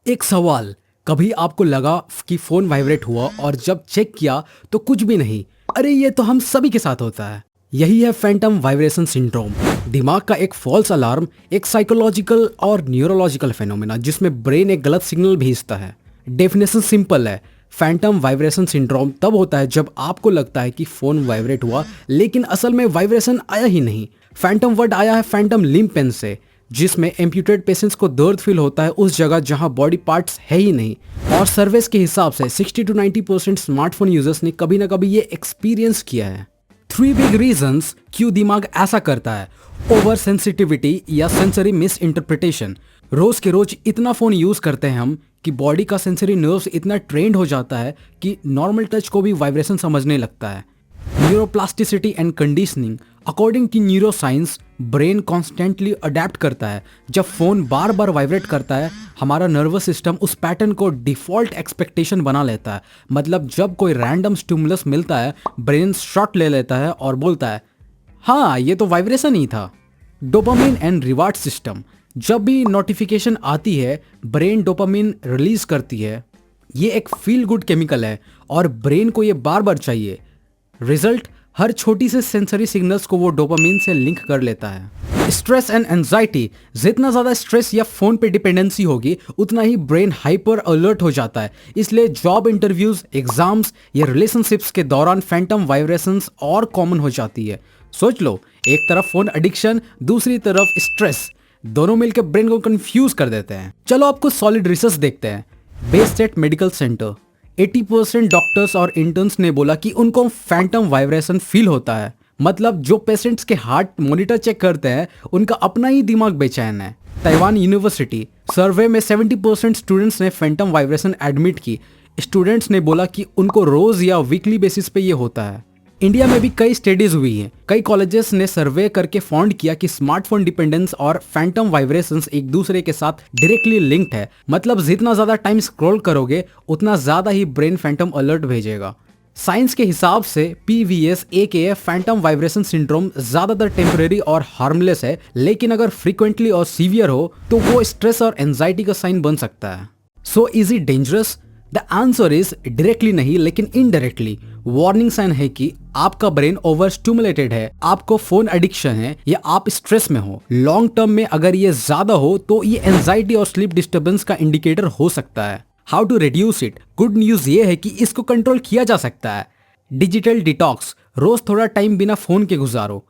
एक सवाल, कभी आपको लगा कि फोन वाइब्रेट हुआ और जब चेक किया तो कुछ भी नहीं? अरे ये तो हम सभी के साथ होता है। यही है फैंटम वाइब्रेशन सिंड्रोम। दिमाग का एक फॉल्स अलार्म, एक साइकोलॉजिकल और न्यूरोलॉजिकल फेनोमेना जिसमें ब्रेन एक गलत सिग्नल भेजता है। डेफिनेशन सिंपल है, फैंटम वाइब्रेशन सिंड्रोम तब होता है जब आपको लगता है कि फोन वाइब्रेट हुआ लेकिन असल में वाइब्रेशन आया ही नहीं। फैंटम वर्ड आया है फैंटम लिम्ब पेन से, जिसमें एम्प्यूटेड पेशेंट्स को दर्द फील होता है उस जगह जहां बॉडी पार्ट्स है ही नहीं। और सर्वेस के हिसाब से 60 to 90% स्मार्टफोन यूजर्स ने कभी ना कभी ये एक्सपीरियंस किया है। 3 बिग रीजंस क्यों दिमाग ऐसा करता है। ओवर सेंसिटिविटी या सेंसरी मिस इंटरप्रिटेशन। रोज के रोज इतना फोन यूज करते हैं हम कि बॉडी का सेंसरी नर्व्स इतना ट्रेंड हो जाता है कि नॉर्मल टच को भी वाइब्रेशन समझने लगता है। Neuroplasticity and conditioning. According to neuroscience, brain constantly adapt करता है। जब फोन बार बार वाइब्रेट करता है, हमारा नर्वस सिस्टम उस पैटर्न को डिफॉल्ट एक्सपेक्टेशन बना लेता है। मतलब जब कोई रैंडम स्टिमुलस मिलता है, ब्रेन शॉट ले लेता है और बोलता है हाँ ये तो वाइब्रेशन ही था। Dopamine and reward system. जब भी नोटिफिकेशन आती है, ब्रेन डोपामिन रिलीज करती है। ये एक फील गुड केमिकल है और ब्रेन को ये बार बार चाहिए। रिजल्ट, हर छोटी से सेंसरी सिग्नल्स को वो डोपामिन से लिंक कर लेता है। Stress and anxiety. जितना ज्यादा स्ट्रेस या फोन पे डिपेंडेंसी होगी उतना ही ब्रेन हाइपर अलर्ट हो जाता है। इसलिए जॉब इंटरव्यूज, एग्जाम्स या रिलेशनशिप्स के दौरान फैंटम वाइब्रेशंस और कॉमन हो जाती है। सोच लो, एक तरफ फोन एडिक्शन, दूसरी तरफ स्ट्रेस, दोनों मिलकर ब्रेन को कंफ्यूज कर देते हैं। चलो आपको सॉलिड रिसर्च देखते हैं। बेस्टेट मेडिकल सेंटर, 80% डॉक्टर्स और इंटर्न्स ने बोला कि उनको फैंटम वाइब्रेशन फील होता है। मतलब जो पेशेंट्स के हार्ट मॉनिटर चेक करते हैं उनका अपना ही दिमाग बेचैन है। ताइवान यूनिवर्सिटी सर्वे में 70% स्टूडेंट्स ने फैंटम वाइब्रेशन एडमिट की। स्टूडेंट्स ने बोला कि उनको रोज या वीकली बेसिस पे ये होता है। इंडिया में भी कई स्टडीज हुई हैं। कई कॉलेजेस ने सर्वे करके फाउंड किया कि स्मार्टफोन डिपेंडेंस और फैंटम वाइब्रेशंस एक दूसरे के साथ डायरेक्टली लिंक्ड है। मतलब जितना ज्यादा टाइम स्क्रॉल करोगे उतना ज्यादा ही ब्रेन फैंटम अलर्ट भेजेगा। साइंस के हिसाब से PVS AKA Phantom vibration syndrome ज्यादातर टेम्परेरी और हार्मलेस है, लेकिन अगर फ्रीक्वेंटली और सीवियर हो तो वो स्ट्रेस और एंजाइटी का साइन बन सकता है। So is it dangerous? The answer is directly नहीं लेकिन इनडायरेक्टली। वार्निंग साइन है कि आपका ब्रेन ओवर स्टिमुलेटेड है, आपको फोन एडिक्शन है या आप स्ट्रेस में हो। लॉन्ग टर्म में अगर ये ज्यादा हो तो ये एंजाइटी और स्लीप डिस्टर्बेंस का इंडिकेटर हो सकता है। How to reduce it? Good news ये है कि इसको कंट्रोल किया जा सकता है। डिजिटल डिटॉक्स, रोज थोड़ा टाइम बिना फोन के गुजारो।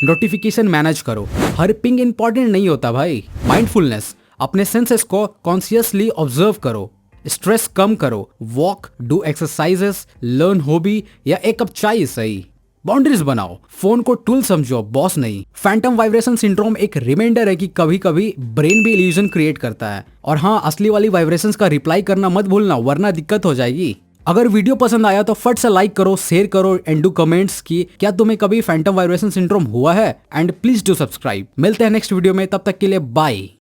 नोटिफिकेशन मैनेज करो, हर पिंग इंपॉर्टेंट नहीं होता भाई। माइंडफुलनेस, अपने सेंसेस को कॉन्शियसली ऑब्जर्व करो। स्ट्रेस कम करो, walk, do exercises, learn hobby या एक कप चाय सही। बाउंड्रीज बनाओ, फोन को टूल समझो, बॉस नहीं। फैंटम वाइब्रेशन सिंड्रोम एक रिमाइंडर है कि कभी कभी ब्रेन भी इल्यूजन क्रिएट करता है। और हाँ, असली वाली वाइब्रेशंस का रिप्लाई करना मत भूलना, वरना दिक्कत हो जाएगी। अगर वीडियो पसंद आया तो फट से लाइक करो, शेयर करो एंड डू कमेंट्स कि क्या तुम्हें कभी फैंटम वाइब्रेशन सिंड्रोम हुआ है। And please do subscribe. मिलते हैं नेक्स्ट वीडियो में, तब तक के लिए बाय।